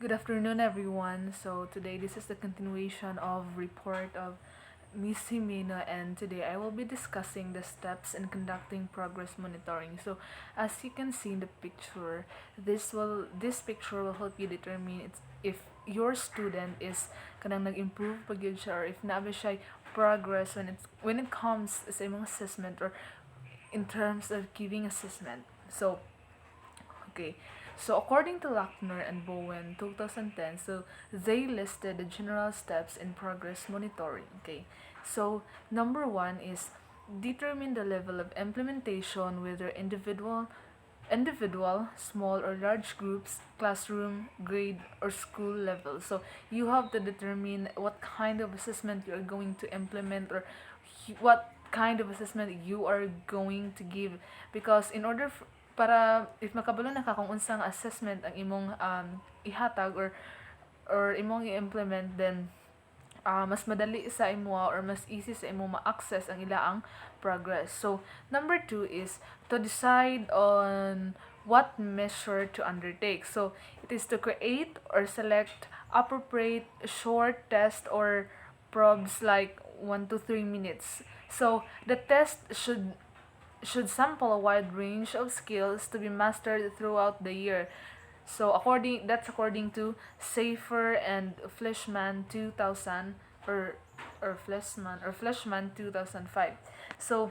Good afternoon, everyone. So today this is the continuation of report of Miss Jimena, and today I will be discussing the steps in conducting progress monitoring. So as you can see in the picture, this picture will help you determine if your student is kanang nag-improve pa gyud siya, or if nabi siya progress when it comes sa imong assessment, or in terms of giving assessment. So okay. So according to Lackner and Bowen 2010, so they listed the general steps in progress monitoring. Okay. So number one is determine the level of implementation, whether individual, small or large groups, classroom, grade, or school level. So you have to determine what kind of assessment you are going to implement, or what kind of assessment you are going to give, because in order para if makabalo na ka kung unsang assessment ang imong ihatag, or imong i-implement, then mas madali sa imo, or mas easy sa imo ma-access ang ilaang progress. So number two is to decide on what measure to undertake. So it is to create or select appropriate short test or probes like 1 to 3 minutes. So the test should sample a wide range of skills to be mastered throughout the year. So according to Safer and Fleshman 2000, or Fleshman 2005. So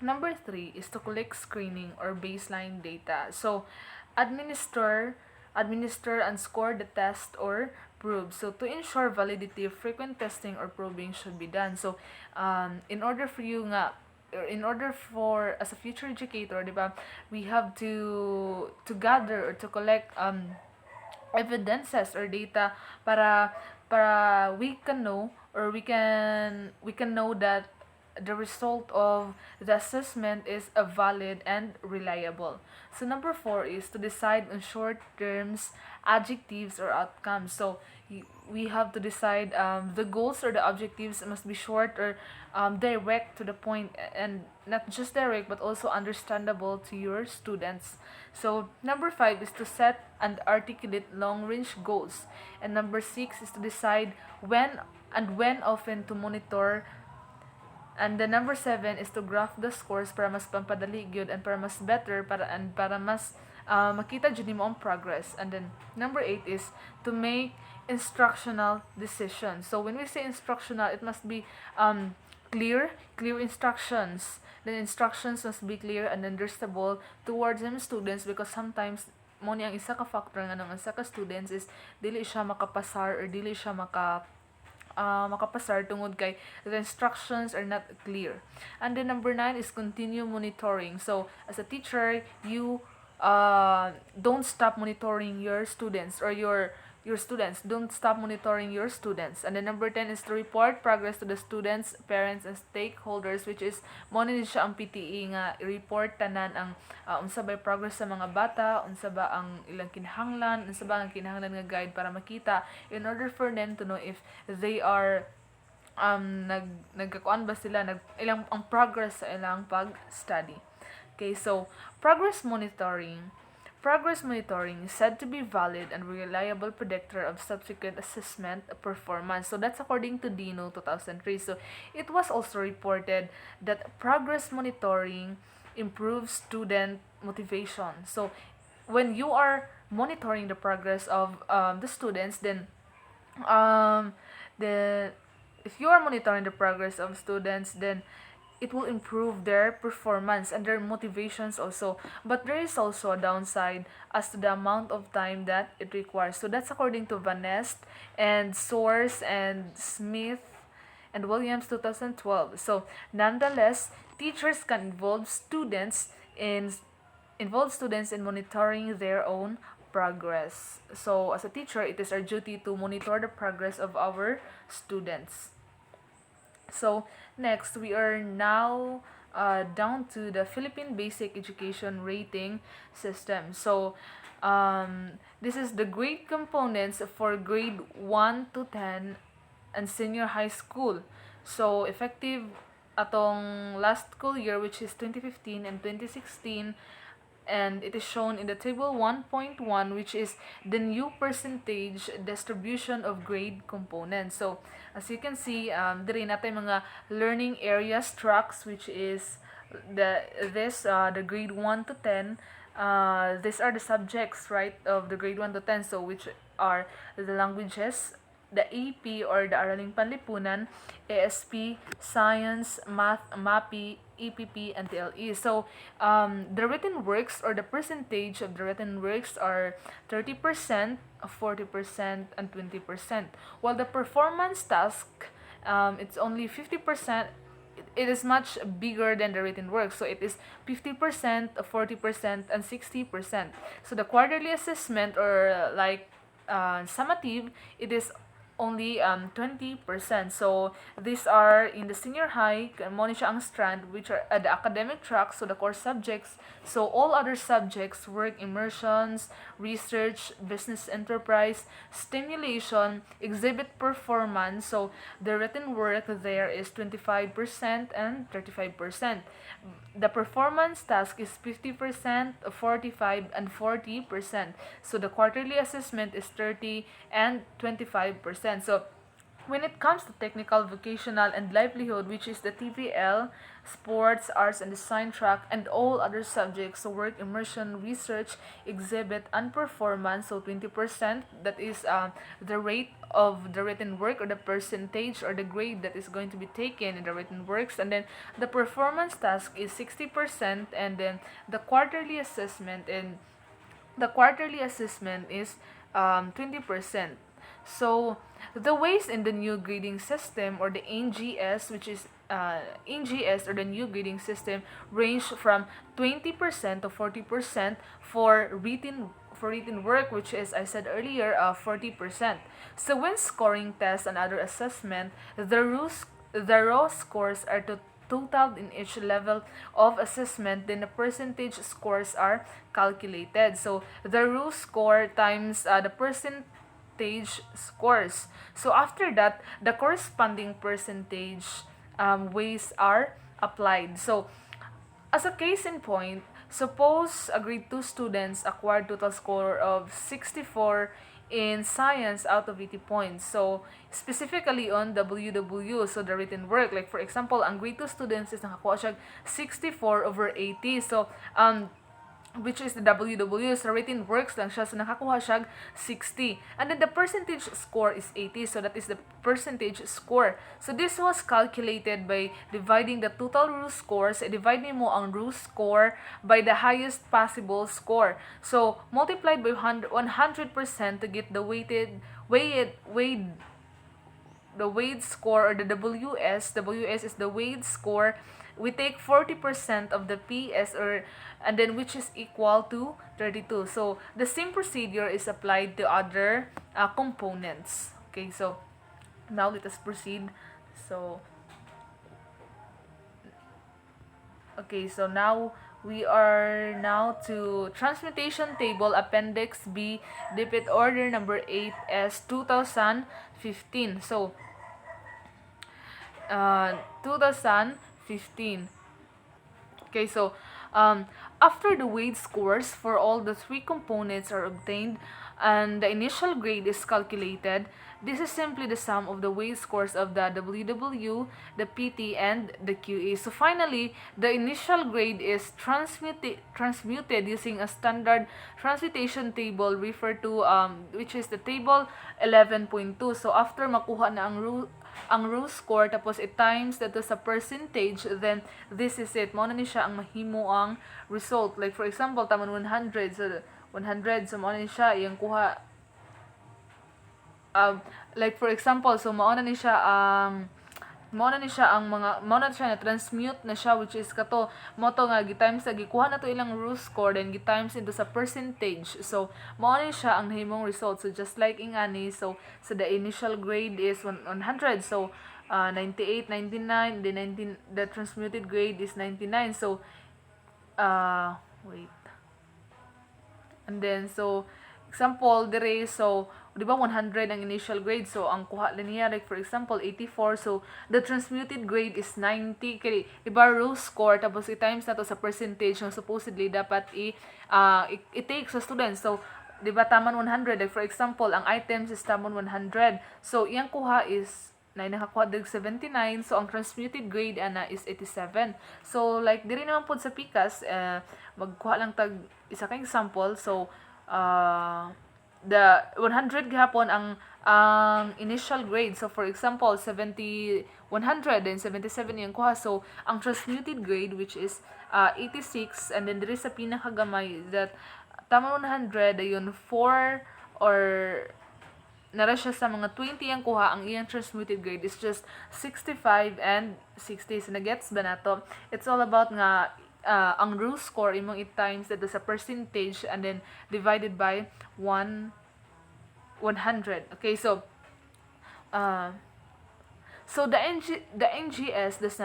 number three is to collect screening or baseline data. So administer administer and score the test or probe. So to ensure validity, frequent testing or probing should be done. So in order for you nga, or in order for as a future educator, di ba, we have to gather or to collect evidences or data, para we can know, or we can know that the result of the assessment is a valid and reliable. So number four is to decide on short terms, adjectives or outcomes. So we have to decide, the goals or the objectives must be short, or direct to the point, and not just direct but also understandable to your students. So number five is to set and articulate long range goals, and number six is to decide when often to monitor. And the number seven is to graph the scores para mas pampadali gyud, and para mas better, para mas makita jud nimo ang progress. And then number eight is to make instructional decisions. So when we say instructional, it must be clear instructions. The instructions must be clear and understandable towards them students, because sometimes mo ni ang isa ka factor nga ng isa ka students is dili siya makapasar, or dili siya makapasar tungod kay the instructions are not clear. And then number nine is continue monitoring. So as a teacher, you don't stop monitoring your students, or your students, don't stop monitoring your students. And then number 10 is to report progress to the students, parents, and stakeholders, which is mo ni siya ang PTE nga i-report tanan ang unsa ba progress sa mga bata, unsa ba ang ilang kinahanglan, unsa ba ang kinahanglan nga guide para makita, in order for them to know if they are nagkakuan ba sila, ilang ang progress sa ilang pag-study. Okay, so Progress monitoring is said to be valid and reliable predictor of subsequent assessment performance. So that's according to Dino 2003. So it was also reported that progress monitoring improves student motivation. So when you are monitoring the progress of the students, then the if you are monitoring the progress of students, then it will improve their performance and their motivations also. But there is also a downside as to the amount of time that it requires. So that's according to Van Nest and Source and Smith and Williams 2012. So nonetheless, teachers can involve students in monitoring their own progress. So as a teacher, it is our duty to monitor the progress of our students. So next, we are now down to the Philippine Basic Education Rating System. So this is the grade components for grade 1 to 10 and senior high school. So effective atong last school year, which is 2015 and 2016, and it is shown in the table 1.1, which is the new percentage distribution of grade components. So as you can see, diri natin mga learning areas tracks, which is the grade 1 to 10. These are the subjects, right, of the grade 1 to 10, so which are the languages, the AP or the Araling Panlipunan, ASP, Science, Math, MAPI, EPP, and TLE. So the written works or the percentage of the written works are 30%, 40%, and 20%. While the performance task, it's only 50%. It is much bigger than the written work. So it is 50%, 40%, and 60%. So the quarterly assessment, or summative, it is only 20%. So these are in the senior high, mo ni siya ang strand, which are the academic track, so the core subjects. So all other subjects, work immersions, research, business enterprise, stimulation, exhibit performance. So the written work there is 25% and 35%. The performance task is 50%, 45, and 40%. So the quarterly assessment is 30 and 25%. So when it comes to technical, vocational, and livelihood, which is the TVL, sports, arts, and design track, and all other subjects, so work, immersion, research, exhibit, and performance, so 20%, that is the rate of the written work, or the percentage or the grade that is going to be taken in the written works. And then the performance task is 60%, and then the quarterly assessment is 20%. So the ways in the new grading system, or the NGS, which is NGS or the new grading system, range from 20% to 40% for written work, which is, I said earlier, 40%. So when scoring tests and other assessment, the raw scores are to totaled in each level of assessment, then the percentage scores are calculated. So the raw score times the percentage scores. So after that, the corresponding percentage weights are applied. So as a case in point, suppose a grade 2 students acquired total score of 64 in science out of 80 points. So, specifically on WW, so the written work, like for example, ang grade 2 students is nakakuha siya 64 over 80. So, which is the WW, so written works lang siya, so nakakuha siya 60. And then the percentage score is 80, so that is the percentage score. So this was calculated by dividing the total row scores, dividing mo ang row score by the highest possible score. So multiplied by 100% to get the weighted score, or the WS. WS is the weighted score. We take 40% of the PS, and then which is equal to 32. So the same procedure is applied to other components. Okay, so now let us proceed. So now we are now to transmutation table appendix B, debit order number 8S 2015. So 2015. Okay, so after the weight scores for all the three components are obtained and the initial grade is calculated, this is simply the sum of the weight scores of the WW, the PT, and the QA. So finally, the initial grade is transmuted using a standard transmutation table referred to, which is the table 11.2. So after makuha na ang row score, tapos i-times dito sa percentage, then this is it. Mao na ni siya ang mahimo ang result. Like for example, taman 100, so 100, so mao na ni siya iyang kuha. Like for example, so mao na ni siya ang na transmute na siya, which is kato mo to nga gitimes sa gikuha na to ilang row score, then gitimes into sa percentage. So mao ni siya ang nahimong result. So just like ingani, so the initial grade is 100, so 98, 99, the transmuted grade is 99. So wait, and then so example dire, so di ba 100 ang initial grade, so ang kuha na niya like for example 84, so the transmuted grade is 90 kay di ba raw score tapos i-times na to sa percentage ng supposedly dapat i-take sa student. So di ba taman 100 like for example ang items is taman 100, so iyang kuha is na nakakuha dag 79, so ang transmuted grade ana is 87. So like diri naman pod sa pikas magkuha lang tag isa ka example. So the 100 gihapon ang initial grade. So for example 100 then 77 yung kuha, so ang transmuted grade which is 86, and then diri sa pinakagamay that tama 100 ayun 4 or nara siya sa mga 20 ang kuha, ang iyang transmuted grade is just 65 and 60. So nagets ba nato? It's all about nga ang raw score imong i-times dito sa percentage and then divided by 100. Okay, so the NGS does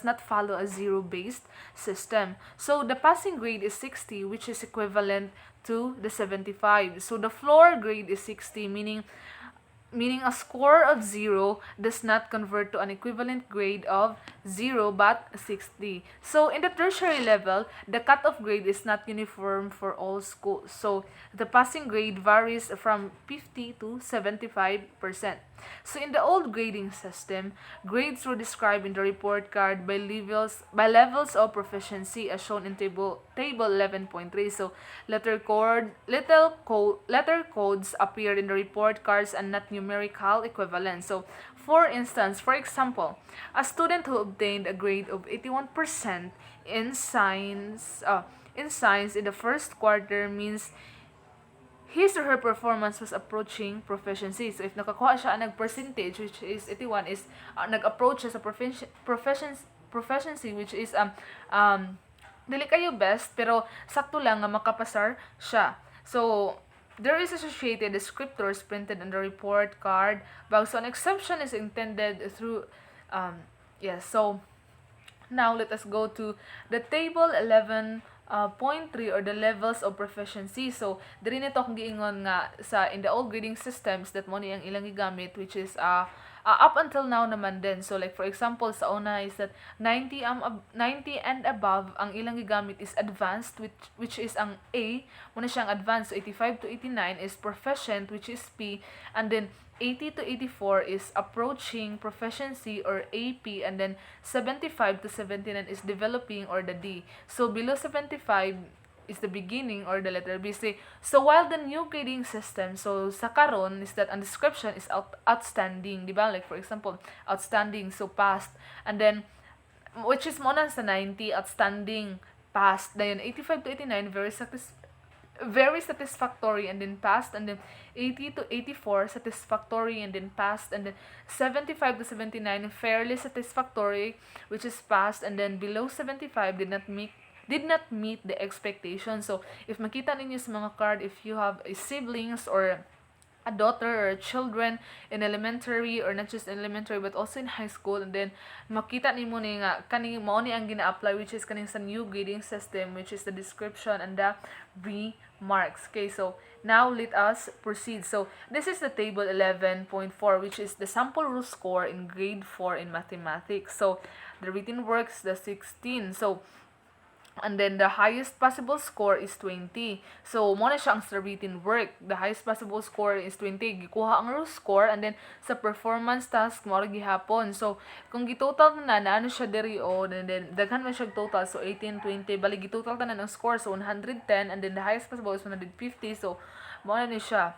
not follow a zero-based system. So the passing grade is 60, which is equivalent to the 75. So the floor grade is 60, meaning a score of 0 does not convert to an equivalent grade of 0 but 60. So in the tertiary level, the cutoff grade is not uniform for all schools. So the passing grade varies from 50 to 75%. So in the old grading system, grades were described in the report card by levels of proficiency as shown in table 11.3. So letter codes appeared in the report cards and not numerical equivalents. So for example, a student who obtained a grade of 81% in science in the first quarter means his or her performance was approaching proficiency. So if nakakuha siya ang percentage which is 81 is nag-approach siya sa proficiency which is dili kayo best pero sakto lang nga makapasar siya. So there is associated descriptors printed on the report card, but so an exception is intended through yes. So now let us go to the table 11.3 or the levels of proficiency. So diri nito akong giingon nga sa in the old grading systems that mo ni ang ilang gigamit which is up until now naman din. So like for example sa una is that 90 and above ang ilang gigamit is advanced which is ang A mo na siyang advanced. So 85 to 89 is proficient which is P, and then 80 to 84 is approaching proficiency or AP, and then 75 to 79 is developing or the D. So below 75 is the beginning or the letter B. So while the new grading system, so sa karon is that ang description is outstanding, di ba? Like for example, outstanding, so passed, and then which is mo na sa 90, outstanding, passed, then 85 to 89 very satisfactory and then passed, and then 80 to 84 satisfactory and then passed, and then 75 to 79 fairly satisfactory which is passed, and then below 75 did not meet the expectation. So if makita ninyo sa mga card, if you have a siblings or a daughter or children in elementary, or not just in elementary but also in high school, and then makita nimo ni nga kaning mao ni ang gina-apply which is kaning sa new grading system which is the description and the remarks. Okay, so now let us proceed. So this is the table 11.4 which is the sample row score in grade 4 in mathematics. So the written works the 16. So and then the highest possible score is 20. So mo na siya ang sa written work. The highest possible score is 20. Gikuha ang raw score, and then sa performance task mo ra gihapon. So kung gitotal na ano siya diri and then daghan man siya total, so 18, 20 bali gitotal tanan ang score, so 110, and then the highest possible is 150. So mo na ni siya.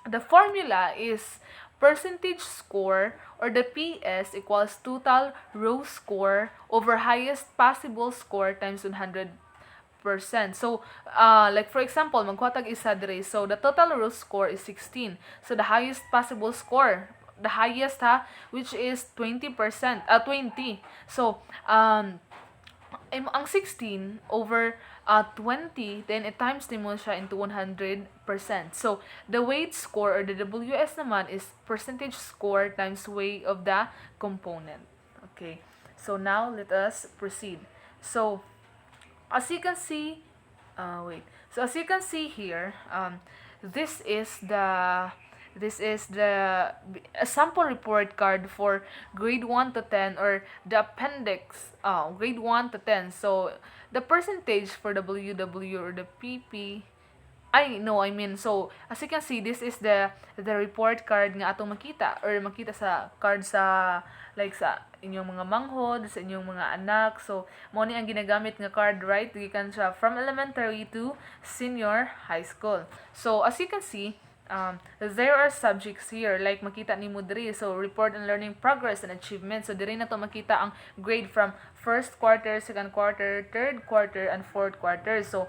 The formula is percentage score, or the PS, equals total row score over highest possible score times 100%. So like for example magkuha isa dire, so the total row score is 16, so the highest possible score, the highest which is 20%, 20. So ang 16 over 20, then it times mo siya into 100%. So the weight score or the WS naman is percentage score times weight of the component. Okay, so now let us proceed. So as you can see, so as you can see here, this is the a sample report card for grade 1 to 10, or the appendix, grade 1 to 10. So the percentage for the WW or the PP, I mean, so as you can see, this is the report card nga atong makita, or makita sa card sa, like sa inyong mga manghod, sa inyong mga anak. So mo ni ang ginagamit nga card, right? Gikan siya from elementary to senior high school. So as you can see, there are subjects here, like makita ni mo diri. So report on learning progress and achievement. So diri na to makita ang grade from first quarter, second quarter, third quarter, and fourth quarter. So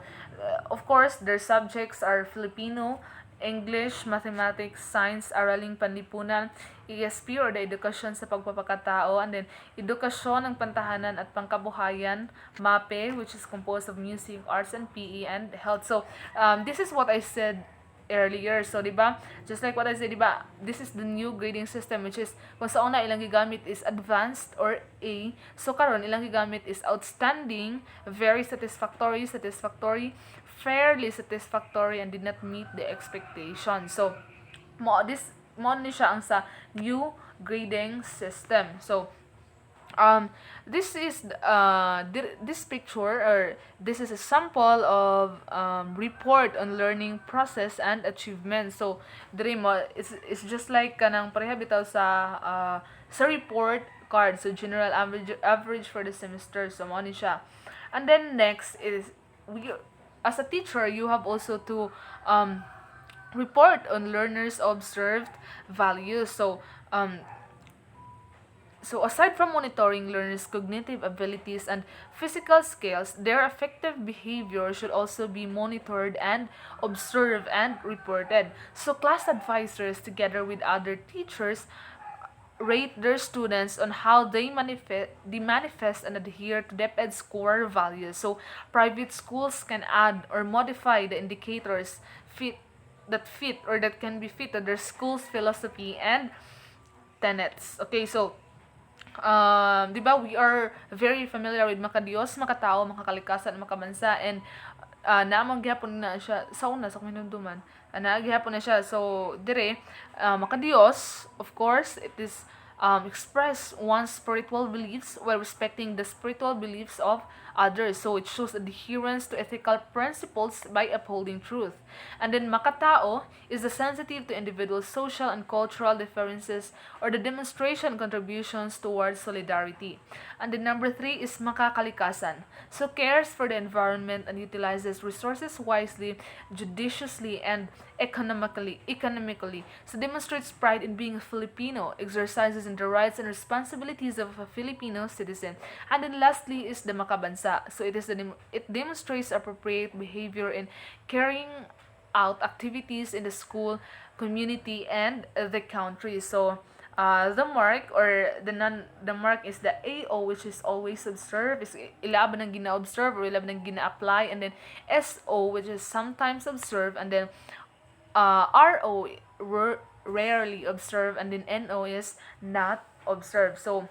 of course, their subjects are Filipino, English, Mathematics, Science, Araling Panlipunan, ESP or the Edukasyon sa Pagpapakatao, and then Edukasyon ng Pantahanan at Pangkabuhayan, MAPE, which is composed of Music, Arts, and PE, and Health. So, this is what I said earlier. So, di ba? Just like what I said, di ba? This is the new grading system, which is kung sa una ilang gigamit is advanced or A. So karon ilang gigamit is outstanding, very satisfactory, fairly satisfactory, and did not meet the expectation. So mo ni siya ang sa new grading system. So this is this picture, or this is a sample of report on learning process and achievement. So diri mo, it's just like kanang pareha bitaw sa report card. So general average for the semester, so mo ni siya. And then next is, we as a teacher, you have also to report on learners observed values. So aside from monitoring learners' cognitive abilities and physical skills, their effective behavior should also be monitored and observed and reported. So class advisors, together with other teachers, rate their students on how they manifest and adhere to DepEd's core values. So private schools can add or modify the indicators fit or that can be fit to their school's philosophy and tenets. Okay, so di ba, we are very familiar with makadiyos, makatao, makakalikasan, makabansa, and naamang gihapon na siya sa una sa minumduman. Naagihapon na siya. So dire, makadiyos, of course, it is express one's spiritual beliefs while respecting the spiritual beliefs of others. So it shows adherence to ethical principles by upholding truth. And then makatao is the sensitive to individual social and cultural differences, or the demonstration contributions towards solidarity. And then number 3 is makakalikasan. So cares for the environment and utilizes resources wisely, judiciously, and economically. So demonstrates pride in being a Filipino, exercises in the rights and responsibilities of a Filipino citizen. And then lastly is the makabansa. So it demonstrates appropriate behavior in carrying out activities in the school, community, and the country. So the mark is the AO, which is always observe, is ilab nang gina-observe or ilab nang gina-apply, and then SO, which is sometimes observe, and then RO, rarely observe, and then NO is not observe. So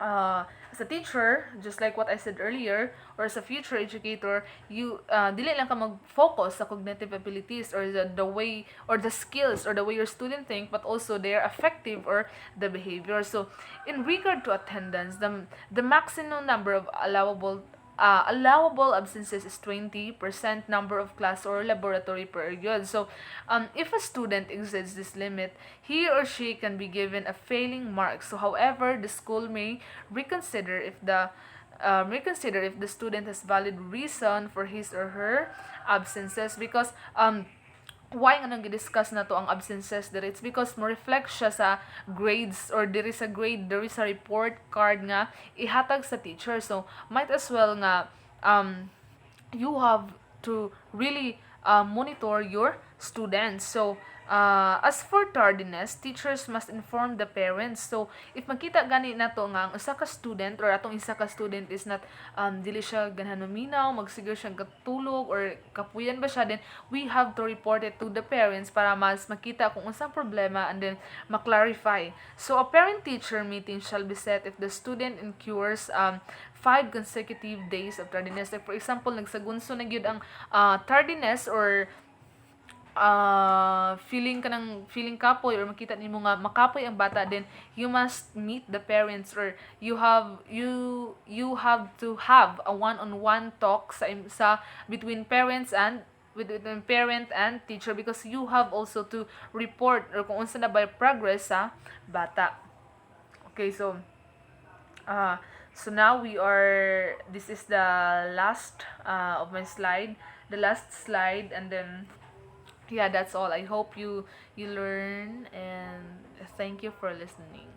as a teacher, just like what I said earlier, or as a future educator, you dili lang ka mag-focus sa cognitive abilities, or the way, or the skills, or the way your student think, but also their affective or the behavior. So in regard to attendance, the maximum number of allowable absences is 20% number of class or laboratory period. So, if a student exceeds this limit, he or she can be given a failing mark. So, however, the school may reconsider if the student has valid reason for his or her absences, because why nga nang discuss na to ang absences diri, it's because mo reflect siya sa grades, or diri sa report card nga ihatag sa teacher. So might as well nga you have to really monitor your students. So as for tardiness, teachers must inform the parents. So if makita gani nato nga ang usa ka student, or atong isa ka student is not dili siya ganahan maminaw, magsiguro siya katulog or kapuyan ba siya, then we have to report it to the parents para mas makita kung unsang problema, and then ma-clarify. So a parent-teacher meeting shall be set if the student incurs 5 consecutive days of tardiness. Like for example, nagsagunso na gyud ang tardiness, or feeling kapoy or makita nimo nga makapoy ang bata, then you must meet the parents, or you have to have a one-on-one talk sa between parents and between parent and teacher, because you have also to report or kung unsa na ba yung progress sa bata. Okay, uh, so now this is the last of my slide, the last slide, and then yeah, that's all. I hope you learn, and thank you for listening.